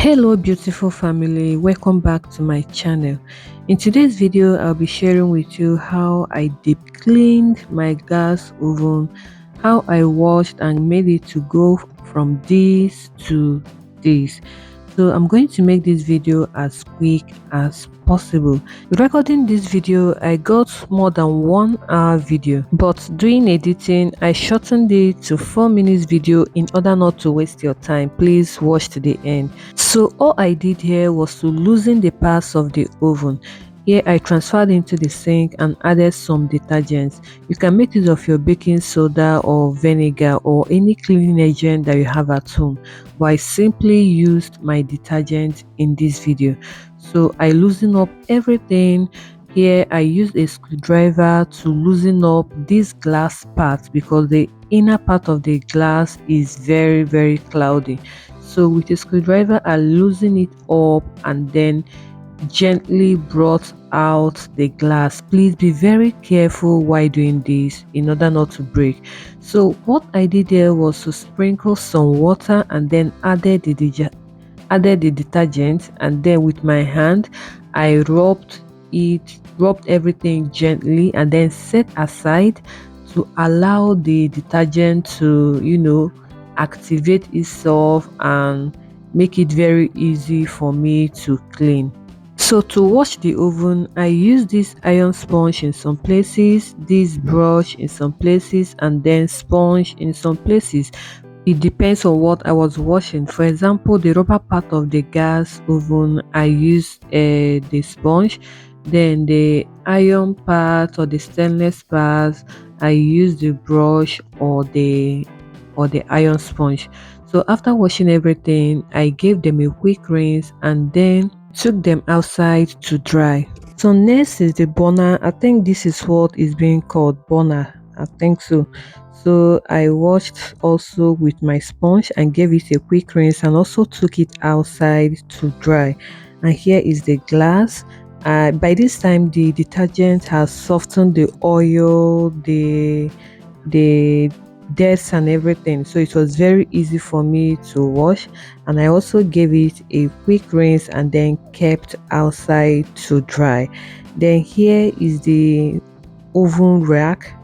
Hello beautiful family, welcome back to my channel. In today's video I'll be sharing with you how I deep cleaned my gas oven, how I washed and made it to go from this to this. So I'm going to make this video as quick as possible. Recording this video, I got more than 1 hour video, but doing editing I shortened it to 4 minutes video in order not to waste your time. Please watch to the end. So all I did here was to loosen the parts of the oven. Here I transferred into the sink and added some detergents. You can make use of your baking soda or vinegar or any cleaning agent that you have at home, but I simply used my detergent in this video. So I loosen up everything. Here I used a screwdriver to loosen up this glass part because the inner part of the glass is very cloudy. So with a screwdriver I loosen it up and then gently brought out the glass. Please be very careful while doing this in order not to break. So what I did there was to sprinkle some water and then added the detergent, and then with my hand I rubbed everything gently and then set aside to allow the detergent to activate itself and make it very easy for me to clean. So to wash the oven, I use this iron sponge in some places, this brush in some places, and then sponge in some places. It depends on what I was washing. For example, the rubber part of the gas oven, I used the sponge. Then the iron part or the stainless part, I used the brush or the iron sponge. So after washing everything, I gave them a quick rinse and then took them outside to dry. So next is the burner. I think this is what is being called burner. I think so. So I washed also with my sponge and gave it a quick rinse and also took it outside to dry. And here is the glass. By this time the detergent has softened the oil, the deaths and everything, so it was very easy for me to wash. And I also gave it a quick rinse and then kept outside to dry. Then here is the oven rack.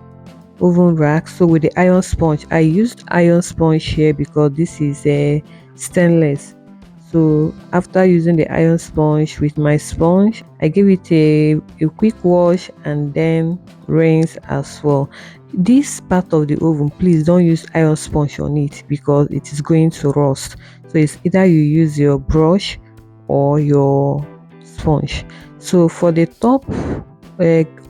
So with the iron sponge, I used iron sponge here because this is a stainless. So after using the iron sponge with my sponge, I give it a quick wash and then rinse as well. This part of the oven, please don't use iron sponge on it because it is going to rust. So it's either you use your brush or your sponge. So for the top,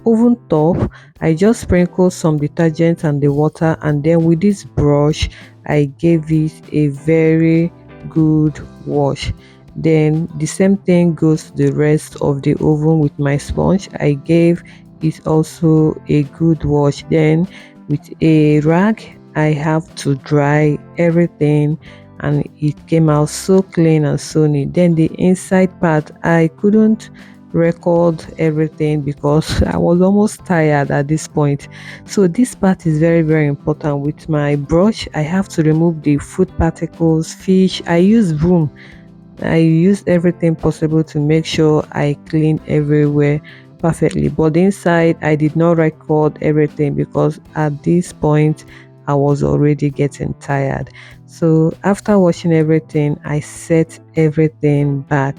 oven top, I just sprinkled some detergent and the water, and then with this brush I gave it a very good wash. Then the same thing goes to the rest of the oven. With my sponge I gave it also a good wash. Then with a rag I have to dry everything and it came out so clean and so neat. Then the inside part, I couldn't record everything because I was almost tired at this point. So this part is very important. With my brush I have to remove the food particles, fish. I use broom. I use everything possible to make sure I clean everywhere perfectly, but inside I did not record everything because at this point I was already getting tired. So after washing everything I set everything back.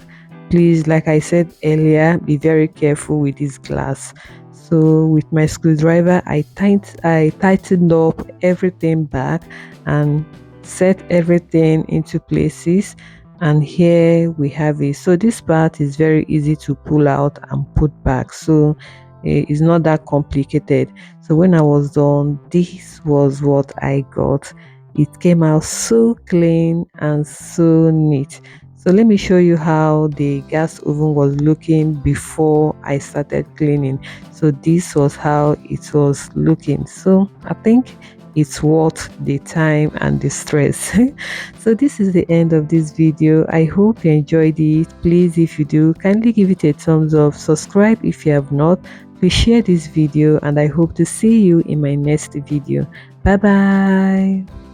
Please, like I said earlier, be very careful with this glass. So with my screwdriver I tightened up everything back and set everything into places. And here we have it. So this part is very easy to pull out and put back, so it's not that complicated. So when I was done, this was what I got. It came out so clean and so neat. So let me show you how the gas oven was looking before I started cleaning. So this was how it was looking. So I think it's worth the time and the stress. So this is the end of this video. I hope you enjoyed it. Please, if you do, kindly give it a thumbs up, subscribe if you have not, please share this video, and I hope to see you in my next video. Bye bye.